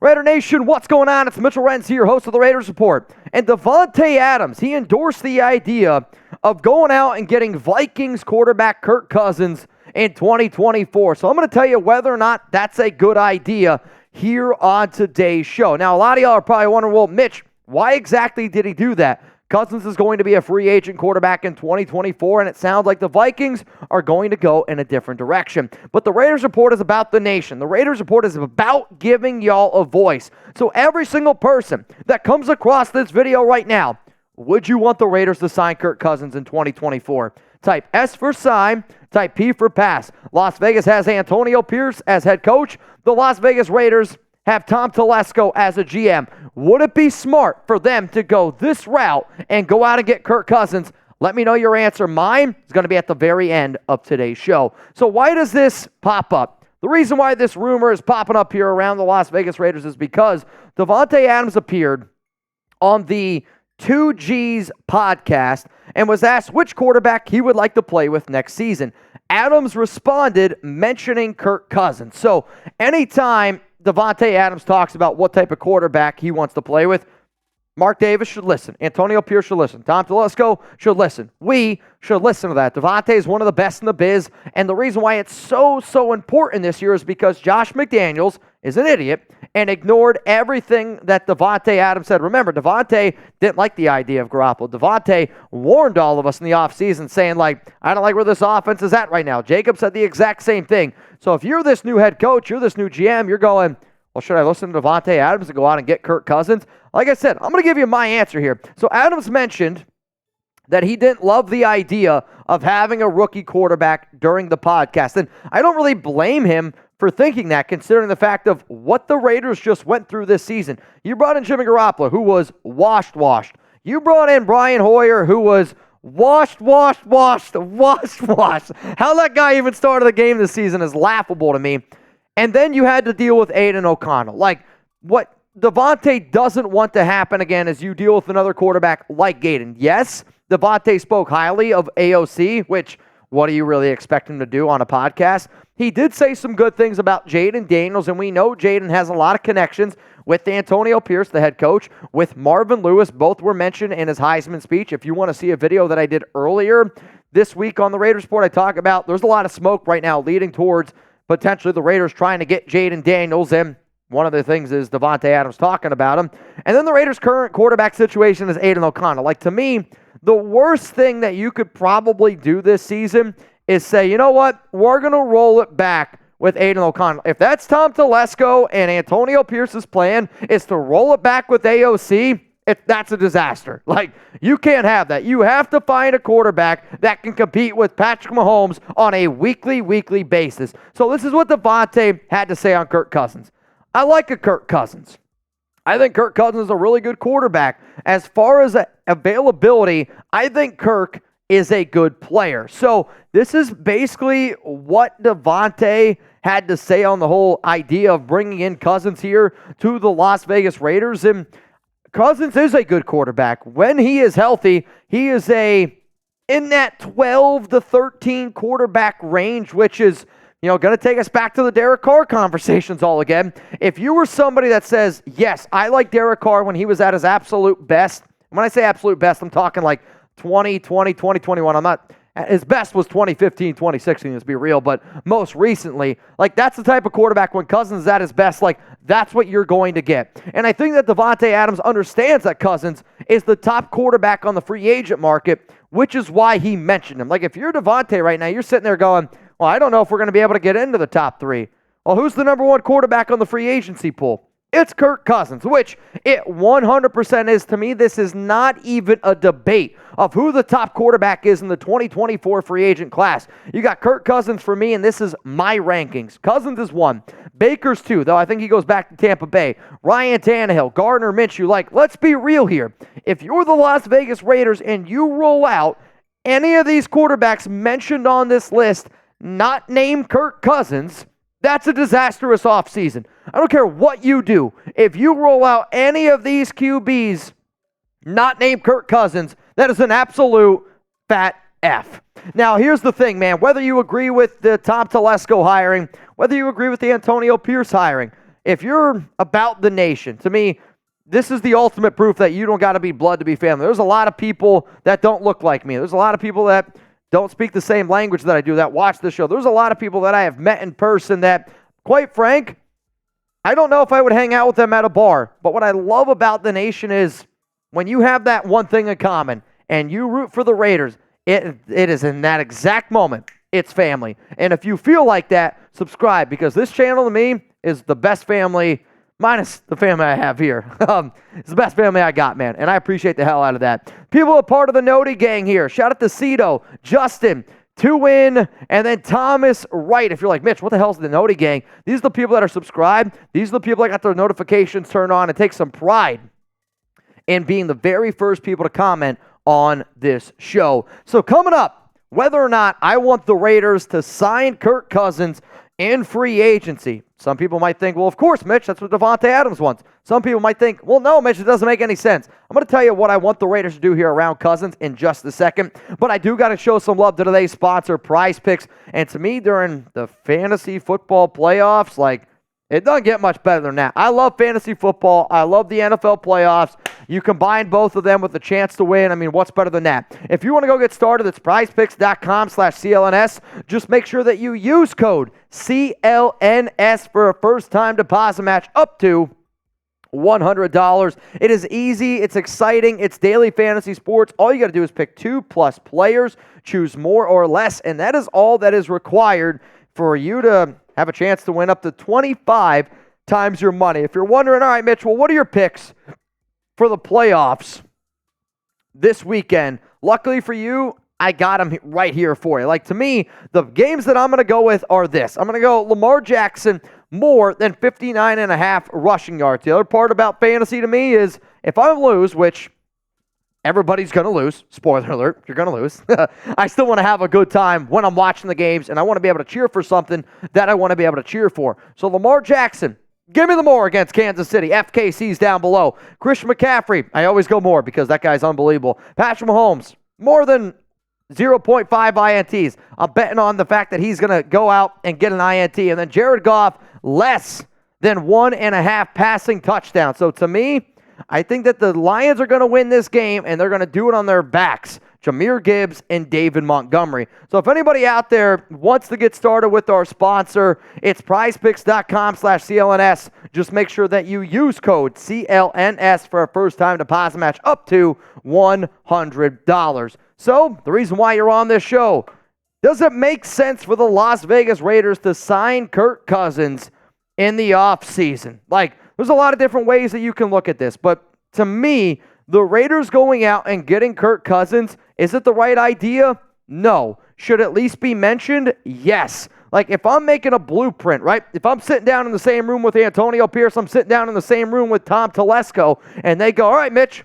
Raider Nation, what's going on? It's Mitchell Renz here, host of the Raiders Report. And Davante Adams, he endorsed the idea of going out and getting Vikings quarterback Kirk Cousins in 2024. So I'm going to tell you whether or not that's a good idea here on today's show. Now, a lot of y'all are probably wondering, well, Mitch, why exactly did he do that? Cousins is going to be a free agent quarterback in 2024, and it sounds like the Vikings are going to go in a different direction. But the Raiders Report is about the nation. The Raiders Report is about giving y'all a voice. So every single person that comes across this video right now, would you want the Raiders to sign Kirk Cousins in 2024? Type S for sign, type P for pass. Las Vegas has Antonio Pierce as head coach. The Las Vegas Raiders have Tom Telesco as a GM. Would it be smart for them to go this route and go out and get Kirk Cousins? Let me know your answer. Mine is going to be at the very end of today's show. So why does this pop up? The reason why this rumor is popping up here around the Las Vegas Raiders is because Davante Adams appeared on the 2G's podcast and was asked which quarterback he would like to play with next season. Adams responded mentioning Kirk Cousins. So anytime Davante Adams talks about what type of quarterback he wants to play with, Mark Davis should listen. Antonio Pierce should listen. Tom Telesco should listen. We should listen to that. Davante is one of the best in the biz, and the reason why it's so important this year is because Josh McDaniels is an idiot and ignored everything that Davante Adams said. Remember, Davante didn't like the idea of Garoppolo. Davante warned all of us in the offseason saying, I don't like where this offense is at right now. Jacob said the exact same thing. So if you're this new head coach, you're this new GM, you're going, well, should I listen to Davante Adams and go out and get Kirk Cousins? Like I said, I'm going to give you my answer here. So Adams mentioned that he didn't love the idea of having a rookie quarterback during the podcast. And I don't really blame him for thinking that, considering the fact of what the Raiders just went through this season. You brought in Jimmy Garoppolo, who was washed. You brought in Brian Hoyer, who was washed. How that guy even started the game this season is laughable to me. And then you had to deal with Aidan O'Connell. What Davante doesn't want to happen again is you deal with another quarterback like Jayden. Yes, Davante spoke highly of AOC, which, what do you really expect him to do on a podcast? He did say some good things about Jayden Daniels, and we know Jayden has a lot of connections with Antonio Pierce, the head coach, with Marvin Lewis. Both were mentioned in his Heisman speech. If you want to see a video that I did earlier this week on the Raiders Report, I talk about there's a lot of smoke right now leading towards potentially the Raiders trying to get Jayden Daniels, and one of the things is Davante Adams talking about him. And then the Raiders' current quarterback situation is Aidan O'Connell. To me, the worst thing that you could probably do this season is say, you know what, we're going to roll it back with Aidan O'Connell. If that's Tom Telesco and Antonio Pierce's plan is to roll it back with AOC, that's a disaster. You can't have that. You have to find a quarterback that can compete with Patrick Mahomes on a weekly basis. So this is what Davante had to say on Kirk Cousins. I like a Kirk Cousins. I think Kirk Cousins is a really good quarterback. As far as availability, I think Kirk is a good player. So this is basically what Davante had to say on the whole idea of bringing in Cousins here to the Las Vegas Raiders. And Cousins is a good quarterback. When he is healthy, he is in that 12 to 13 quarterback range, which is going to take us back to the Derek Carr conversations all again. If you were somebody that says, yes, I like Derek Carr when he was at his absolute best. When I say absolute best, I'm talking 2020, 2021. I'm not, his best was 2015, 2016, let's be real. But most recently, that's the type of quarterback when Cousins is at his best, that's what you're going to get. And I think that Davante Adams understands that Cousins is the top quarterback on the free agent market, which is why he mentioned him. If you're Davante right now, you're sitting there going, well, I don't know if we're going to be able to get into the top three. Well, who's the number one quarterback on the free agency pool? It's Kirk Cousins, which it 100% is. To me, this is not even a debate of who the top quarterback is in the 2024 free agent class. You got Kirk Cousins for me, and this is my rankings. Cousins is 1. Baker's 2, though I think he goes back to Tampa Bay. Ryan Tannehill, Gardner Minshew. Let's be real here. If you're the Las Vegas Raiders and you roll out any of these quarterbacks mentioned on this list, not named Kirk Cousins, that's a disastrous offseason. I don't care what you do. If you roll out any of these QBs not named Kirk Cousins, that is an absolute fat F. Now, here's the thing, man. Whether you agree with the Tom Telesco hiring, whether you agree with the Antonio Pierce hiring, if you're about the nation, to me, this is the ultimate proof that you don't got to be blood to be family. There's a lot of people that don't look like me. There's a lot of people that don't speak the same language that I do that watch the show. There's a lot of people that I have met in person that, quite frank, I don't know if I would hang out with them at a bar. But what I love about the nation is when you have that one thing in common and you root for the Raiders, it is in that exact moment, it's family. And if you feel like that, subscribe, because this channel to me is the best family, minus the family I have here. It's the best family I got, man, and I appreciate the hell out of that. People are part of the Noti gang here. Shout out to Cito, Justin, Two Win, and then Thomas Wright. If you're like, Mitch, what the hell is the Noti gang? These are the people that are subscribed. These are the people that got their notifications turned on and take some pride in being the very first people to comment on this show. So coming up, whether or not I want the Raiders to sign Kirk Cousins in free agency. Some people might think, well, of course, Mitch, that's what Davante Adams wants. Some people might think, well, no, Mitch, it doesn't make any sense. I'm going to tell you what I want the Raiders to do here around Cousins in just a second, but I do got to show some love to today's sponsor, Prize Picks. And to me, during the fantasy football playoffs, it doesn't get much better than that. I love fantasy football. I love the NFL playoffs. You combine both of them with the chance to win. I mean, what's better than that? If you want to go get started, it's prizepicks.com/CLNS. Just make sure that you use code CLNS for a first-time deposit match up to $100. It is easy. It's exciting. It's daily fantasy sports. All you got to do is pick 2+ players, choose more or less, and that is all that is required for you to have a chance to win up to 25 times your money. If you're wondering, all right, Mitch, well, what are your picks for the playoffs this weekend? Luckily for you, I got them right here for you. To me, the games that I'm going to go with are this. I'm going to go Lamar Jackson more than 59.5 rushing yards. The other part about fantasy to me is if I lose, which everybody's going to lose. Spoiler alert, you're going to lose. I still want to have a good time when I'm watching the games, and I want to be able to cheer for something that I want to be able to cheer for. So Lamar Jackson, give me the more against Kansas City. FKC's down below. Christian McCaffrey, I always go more because that guy's unbelievable. Patrick Mahomes, more than 0.5 INTs. I'm betting on the fact that he's going to go out and get an INT. And then Jared Goff, less than 1.5 passing touchdowns. So to me, I think that the Lions are going to win this game, and they're going to do it on their backs. Jahmyr Gibbs and David Montgomery. So if anybody out there wants to get started with our sponsor, it's prizepicks.com/CLNS. Just make sure that you use code CLNS for a first-time deposit match up to $100. So the reason why you're on this show, does it make sense for the Las Vegas Raiders to sign Kirk Cousins in the offseason? There's a lot of different ways that you can look at this, but to me, the Raiders going out and getting Kirk Cousins, is it the right idea? No. Should at least be mentioned? Yes. If I'm making a blueprint, right? If I'm sitting down in the same room with Antonio Pierce, I'm sitting down in the same room with Tom Telesco, and they go, all right, Mitch,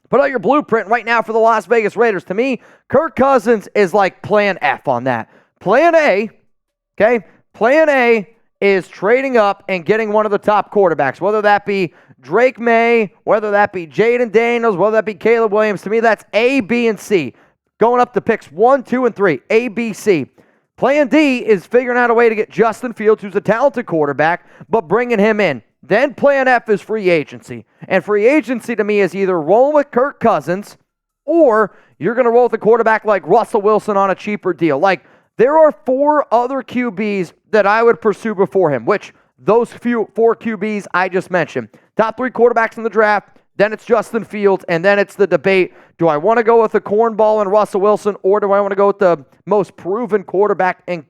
put out your blueprint right now for the Las Vegas Raiders. To me, Kirk Cousins is like plan F on that. Plan A, okay? Plan A is trading up and getting one of the top quarterbacks, whether that be Drake May, whether that be Jayden Daniels, whether that be Caleb Williams. To me, that's A, B, and C. Going up to picks 1, 2, and 3, A, B, C. Plan D is figuring out a way to get Justin Fields, who's a talented quarterback, but bringing him in. Then plan F is free agency. And free agency to me is either rolling with Kirk Cousins or you're going to roll with a quarterback like Russell Wilson on a cheaper deal. There are 4 other QBs that I would pursue before him, which those 4 QBs I just mentioned. Top 3 quarterbacks in the draft, then it's Justin Fields, and then it's the debate, do I want to go with the cornball and Russell Wilson, or do I want to go with the most proven quarterback and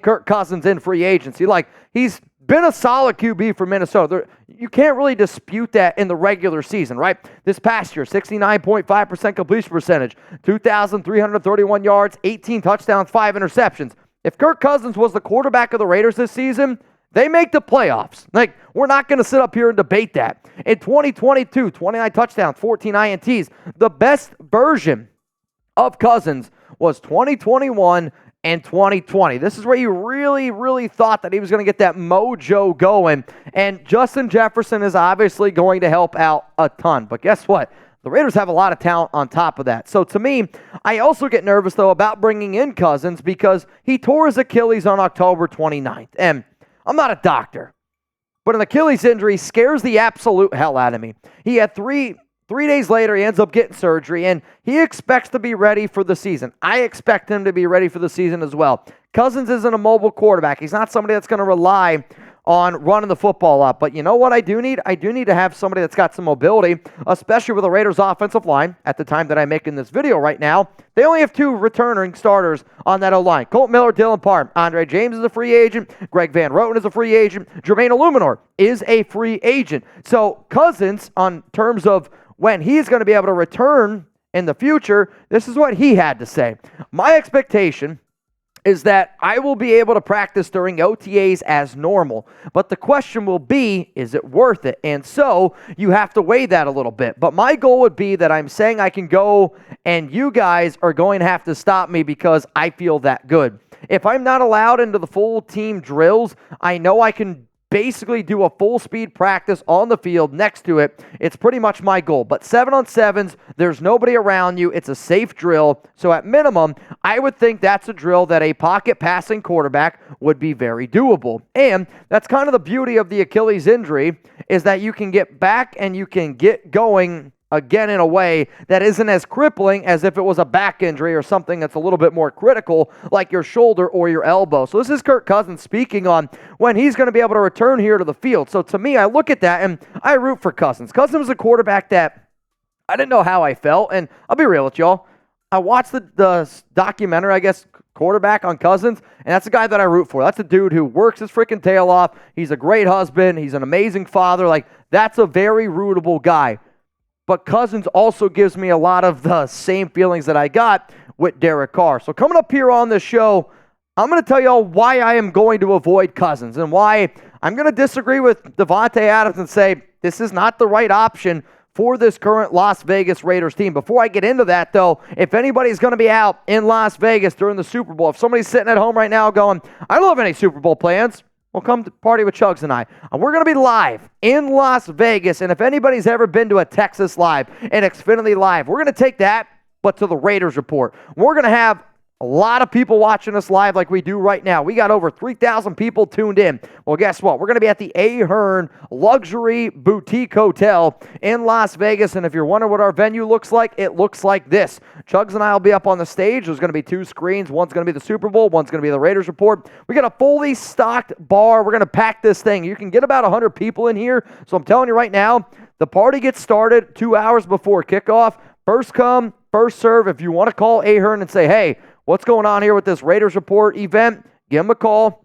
Kirk Cousins in free agency? He's been a solid QB for Minnesota. You can't really dispute that in the regular season, right? This past year, 69.5% completion percentage, 2,331 yards, 18 touchdowns, 5 interceptions. If Kirk Cousins was the quarterback of the Raiders this season, they make the playoffs. We're not going to sit up here and debate that. In 2022, 29 touchdowns, 14 INTs. The best version of Cousins was 2021 and 2020. This is where you really, really thought that he was going to get that mojo going. And Justin Jefferson is obviously going to help out a ton. But guess what? The Raiders have a lot of talent on top of that. So to me, I also get nervous, though, about bringing in Cousins because he tore his Achilles on October 29th. And I'm not a doctor, But an Achilles injury scares the absolute hell out of me. He had three days later, he ends up getting surgery, and he expects to be ready for the season. I expect him to be ready for the season as well. Cousins isn't a mobile quarterback. He's not somebody that's going to rely on running the football a lot. But you know what I do need? I do need to have somebody that's got some mobility, especially with the Raiders' offensive line. At the time that I'm making this video right now, they only have 2 returning starters on that O-line. Colt Miller, Dylan Parham. Andre James is a free agent. Greg Van Roten is a free agent. Jermaine Illuminor is a free agent. So Cousins, on terms of when he's going to be able to return in the future, this is what he had to say. My expectation is that I will be able to practice during OTAs as normal. But the question will be, is it worth it? And so you have to weigh that a little bit. But my goal would be that I'm saying I can go and you guys are going to have to stop me because I feel that good. If I'm not allowed into the full team drills, I know I can basically do a full speed practice on the field next to it. It's pretty much my goal. But 7-on-7s, there's nobody around you. It's a safe drill. So at minimum, I would think that's a drill that a pocket passing quarterback would be very doable. And that's kind of the beauty of the Achilles injury, is that you can get back and you can get going again in a way that isn't as crippling as if it was a back injury or something that's a little bit more critical, like your shoulder or your elbow. So this is Kirk Cousins speaking on when he's going to be able to return here to the field. So to me, I look at that and I root for Cousins. Cousins was a quarterback that I didn't know how I felt, and I'll be real with y'all. I watched the documentary, I guess, quarterback on Cousins, and that's a guy that I root for. That's a dude who works his freaking tail off. He's a great husband. He's an amazing father. Like, that's a very rootable guy. But Cousins also gives me a lot of the same feelings that I got with Derek Carr. So coming up here on this show, I'm going to tell y'all why I am going to avoid Cousins and why I'm going to disagree with Davante Adams and say this is not the right option for this current Las Vegas Raiders team. Before I get into that, though, if anybody's going to be out in Las Vegas during the Super Bowl, if somebody's sitting at home right now going, I don't have any Super Bowl plans, well, come to party with Chugs and I. And we're going to be live in Las Vegas. And if anybody's ever been to a Texas Live, an Xfinity Live, we're going to take that, but to the Raiders Report. We're going to have a lot of people watching us live like we do right now. We got over 3,000 people tuned in. Well, guess what? We're going to be at the Ahern Luxury Boutique Hotel in Las Vegas. And if you're wondering what our venue looks like, it looks like this. Chugs and I will be up on the stage. There's going to be 2 screens. One's going to be the Super Bowl. One's going to be the Raiders Report. We got a fully stocked bar. We're going to pack this thing. You can get about 100 people in here. So I'm telling you right now, the party gets started 2 hours before kickoff. First come, first serve. If you want to call Ahern and say, hey, what's going on here with this Raiders Report event? Give them a call.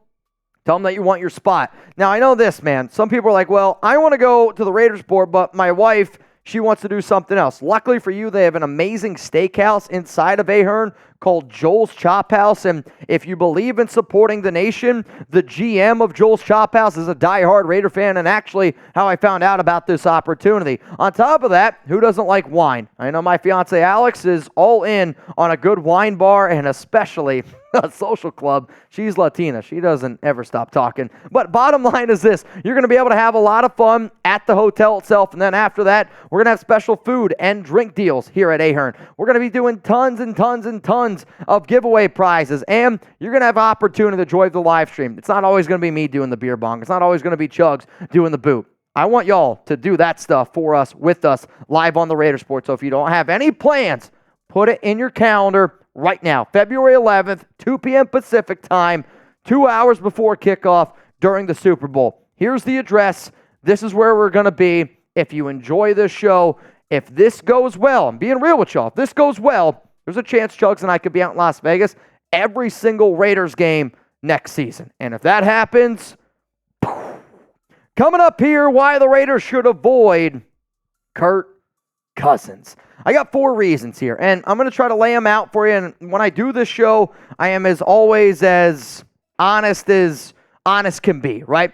Tell them that you want your spot. Now, I know this, man. Some people are like, well, I want to go to the Raiders Report, but my wife, she wants to do something else. Luckily for you, they have an amazing steakhouse inside of Ahern called Joel's Chop House. And if you believe in supporting the nation, the GM of Joel's Chop House is a diehard Raider fan, and actually how I found out about this opportunity. On top of that, who doesn't like wine? I know my fiance Alex is all in on a good wine bar, and especially a social club. She's Latina. She doesn't ever stop talking. But bottom line is this. You're going to be able to have a lot of fun at the hotel itself. And then after that, we're going to have special food and drink deals here at Ahern. We're going to be doing tons and tons and tons of giveaway prizes. And you're going to have opportunity to enjoy the live stream. It's not always going to be me doing the beer bong. It's not always going to be Chugs doing the boot. I want y'all to do that stuff for us, with us, live on the Raider Sport. So if you don't have any plans, put it in your calendar right now. February 11th, 2 p.m. Pacific time, 2 hours before kickoff during the Super Bowl. Here's the address. This is where we're going to be. If you enjoy this show, if this goes well, I'm being real with y'all, if this goes well, there's a chance Chugs and I could be out in Las Vegas every single Raiders game next season. And if that happens, coming up here, why the Raiders should avoid Kirk Cousins. I got 4 reasons here, and I'm going to try to lay them out for you. And when I do this show, I am as always as honest can be, right?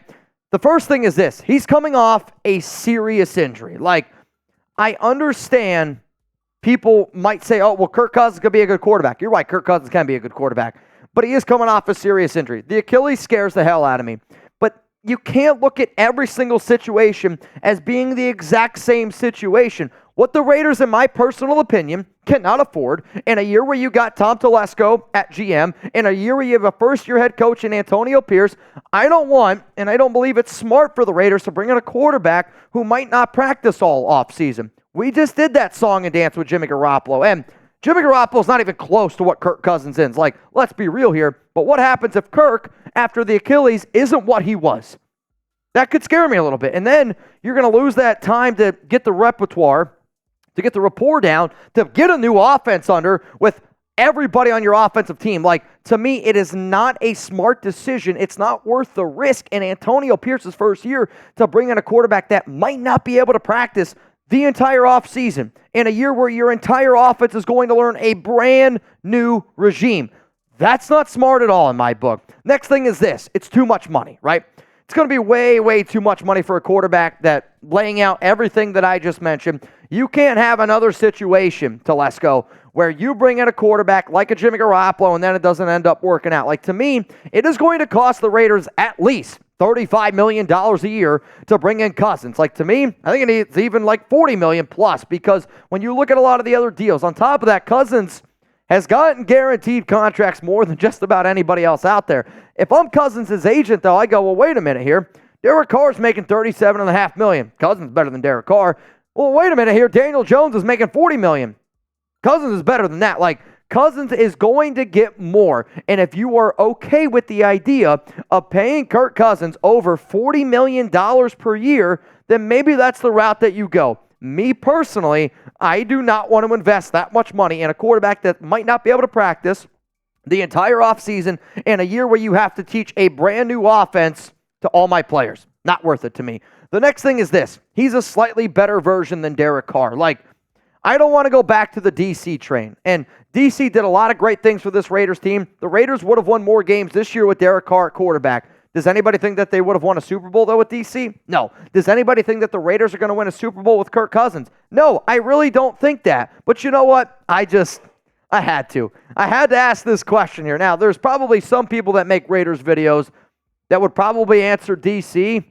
The first thing is this. He's coming off a serious injury. Like, I understand people might say, oh, well, Kirk Cousins could be a good quarterback. You're right, Kirk Cousins can be a good quarterback. But he is coming off a serious injury. The Achilles scares the hell out of me. But you can't look at every single situation as being the exact same situation. What the Raiders, in my personal opinion, cannot afford in a year where you got Tom Telesco at GM, in a year where you have a first-year head coach in Antonio Pierce, I don't want, and I don't believe it's smart for the Raiders to bring in a quarterback who might not practice all offseason. We just did that song and dance with Jimmy Garoppolo, and Jimmy Garoppolo's not even close to what Kirk Cousins is. Like, let's be real here, but what happens if Kirk, after the Achilles, isn't what he was? That could scare me a little bit, and then you're going to lose that time to get the repertoire, to get the rapport down, to get a new offense under with everybody on your offensive team. Like, to me, it is not a smart decision. It's not worth the risk in Antonio Pierce's first year to bring in a quarterback that might not be able to practice the entire offseason in a year where your entire offense is going to learn a brand new regime. That's not smart at all in my book. Next thing is this. It's too much money, right? It's going to be way, way too much money for a quarterback that, laying out everything that I just mentioned, you can't have another situation, Telesco, where you bring in a quarterback like a Jimmy Garoppolo and then it doesn't end up working out. Like, to me, it is going to cost the Raiders at least $35 million a year to bring in Cousins. Like, to me, I think it's even like $40 million plus, because when you look at a lot of the other deals, on top of that, Cousins has gotten guaranteed contracts more than just about anybody else out there. If I'm Cousins' agent, though, I go, well, wait a minute here. Derek Carr's making $37.5 million. Cousins is better than Derek Carr. Well, wait a minute here. Daniel Jones is making $40 million. Cousins is better than that. Like, Cousins is going to get more. And if you are okay with the idea of paying Kirk Cousins over $40 million per year, then maybe that's the route that you go. Me personally, I do not want to invest that much money in a quarterback that might not be able to practice the entire offseason in a year where you have to teach a brand new offense to all my players. Not worth it to me. The next thing is this. He's a slightly better version than Derek Carr. Like, I don't want to go back to the DC train. And DC did a lot of great things for this Raiders team. The Raiders would have won more games this year with Derek Carr at quarterback. Does anybody think that they would have won a Super Bowl, though, with DC? No. Does anybody think that the Raiders are going to win a Super Bowl with Kirk Cousins? No, I really don't think that. But you know what? I had to. I had to ask this question here. Now, there's probably some people that make Raiders videos that would probably answer DC.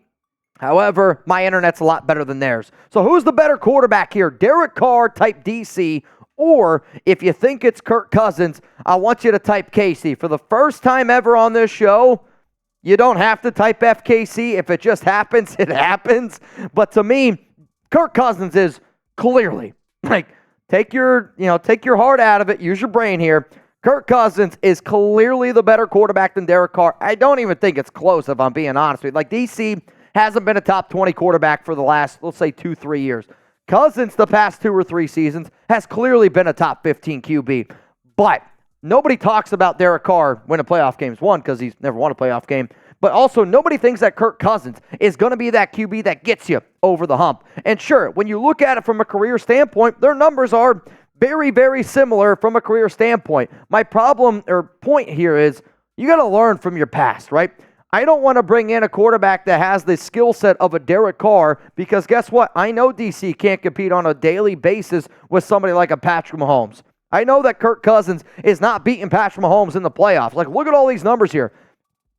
However, my internet's a lot better than theirs. So who's the better quarterback here? Derek Carr type DC, or if you think it's Kirk Cousins, I want you to type KC. For the first time ever on this show, you don't have to type FKC. If it just happens, it happens. But to me, Kirk Cousins is clearly, like, take your heart out of it. Use your brain here. Kirk Cousins is clearly the better quarterback than Derek Carr. I don't even think it's close, if I'm being honest with you. Like, DC hasn't been a top 20 quarterback for the last, let's say, 2-3 years. Cousins, the past 2 or 3 seasons, has clearly been a top 15 QB. But nobody talks about Derek Carr winning playoff games. One, because he's never won a playoff game. But also, nobody thinks that Kirk Cousins is going to be that QB that gets you over the hump. And sure, when you look at it from a career standpoint, their numbers are very, very similar from a career standpoint. My problem or point here is you got to learn from your past, right? I don't want to bring in a quarterback that has the skill set of a Derek Carr, because guess what? I know DC can't compete on a daily basis with somebody like a Patrick Mahomes. I know that Kirk Cousins is not beating Patrick Mahomes in the playoffs. Like, look at all these numbers here.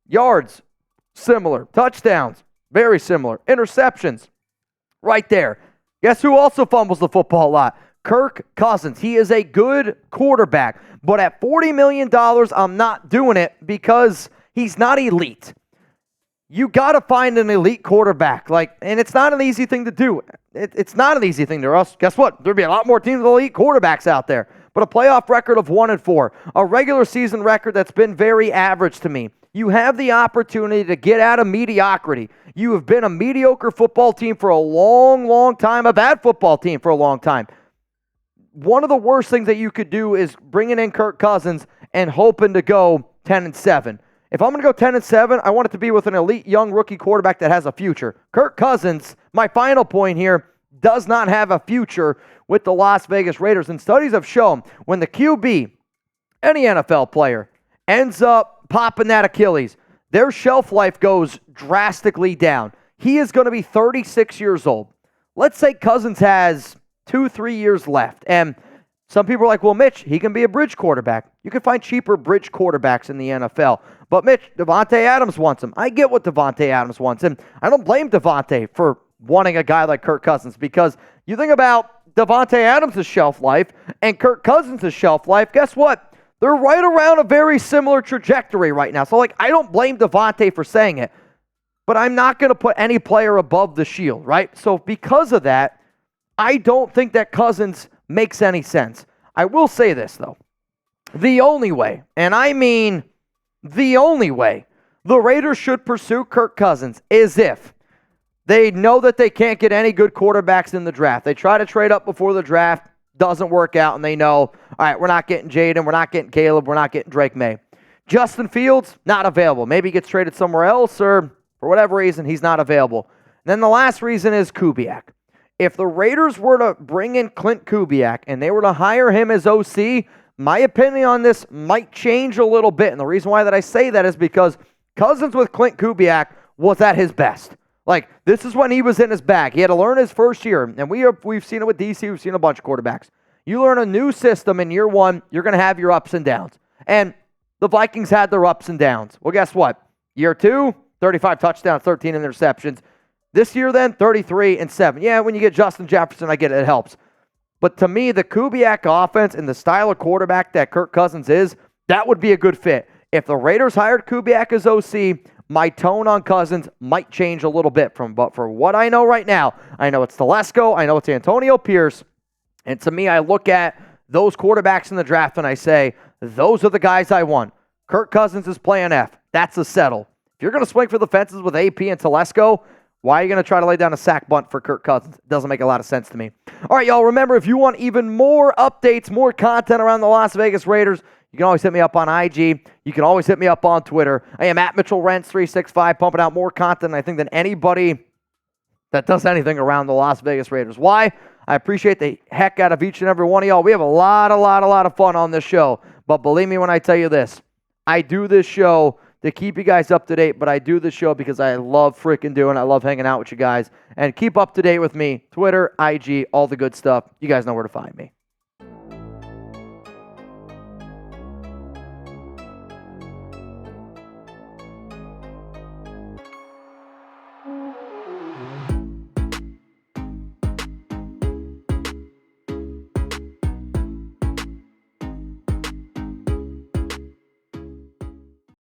Yards, similar. Touchdowns, very similar. Interceptions, right there. Guess who also fumbles the football a lot? Kirk Cousins. He is a good quarterback. But at $40 million, I'm not doing it because he's not elite. You got to find an elite quarterback. And it's not an easy thing to do. It's not an easy thing to us. Guess what? There'd be a lot more teams with elite quarterbacks out there. But a playoff record of 1-4, a regular season record that's been very average to me. You have the opportunity to get out of mediocrity. You have been a mediocre football team for a long, long time, a bad football team for a long time. One of the worst things that you could do is bringing in Kirk Cousins and hoping to go 10-7. If I'm going to go 10-7, I want it to be with an elite young rookie quarterback that has a future. Kirk Cousins, my final point here, does not have a future with the Las Vegas Raiders. And studies have shown when the QB, any NFL player, ends up popping that Achilles, their shelf life goes drastically down. He is going to be 36 years old. Let's say Cousins has 2-3 years left. And some people are like, well, Mitch, he can be a bridge quarterback. You can find cheaper bridge quarterbacks in the NFL. But Mitch, Davante Adams wants him. I get what Davante Adams wants. And I don't blame Davante for wanting a guy like Kirk Cousins, because you think about Davante Adams' shelf life and Kirk Cousins' shelf life, guess what? They're right around a very similar trajectory right now. So, I don't blame Davante for saying it, but I'm not going to put any player above the Shield, right? So, because of that, I don't think that Cousins makes any sense. I will say this, though. The only way, and I mean the only way, the Raiders should pursue Kirk Cousins is if they know that they can't get any good quarterbacks in the draft. They try to trade up before the draft, doesn't work out, and they know, all right, we're not getting Jayden, we're not getting Caleb, we're not getting Drake May. Justin Fields, not available. Maybe he gets traded somewhere else, or for whatever reason, he's not available. And then the last reason is Kubiak. If the Raiders were to bring in Clint Kubiak and they were to hire him as OC, my opinion on this might change a little bit. And the reason why that I say that is because Cousins with Clint Kubiak was at his best. This is when he was in his bag. He had to learn his first year. And we've seen it with DC. We've seen a bunch of quarterbacks. You learn a new system in year one, you're going to have your ups and downs. And the Vikings had their ups and downs. Well, guess what? Year 2, 35 touchdowns, 13 interceptions. This year then, 33 and 7. Yeah, when you get Justin Jefferson, I get it. It helps. But to me, the Kubiak offense and the style of quarterback that Kirk Cousins is, that would be a good fit. If the Raiders hired Kubiak as OC, my tone on Cousins might change a little bit but for what I know right now, I know it's Telesco, I know it's Antonio Pierce, and to me, I look at those quarterbacks in the draft and I say, those are the guys I want. Kirk Cousins is plan F. That's a settle. If you're going to swing for the fences with AP and Telesco, why are you going to try to lay down a sack bunt for Kirk Cousins? It doesn't make a lot of sense to me. All right, y'all, remember, if you want even more updates, more content around the Las Vegas Raiders, you can always hit me up on IG. You can always hit me up on Twitter. I am at Mitchell Renz 365, pumping out more content, I think, than anybody that does anything around the Las Vegas Raiders. Why? I appreciate the heck out of each and every one of y'all. We have a lot of fun on this show. But believe me when I tell you this, I do this show to keep you guys up to date, but I do this show because I love freaking doing it. I love hanging out with you guys. And keep up to date with me. Twitter, IG, all the good stuff. You guys know where to find me.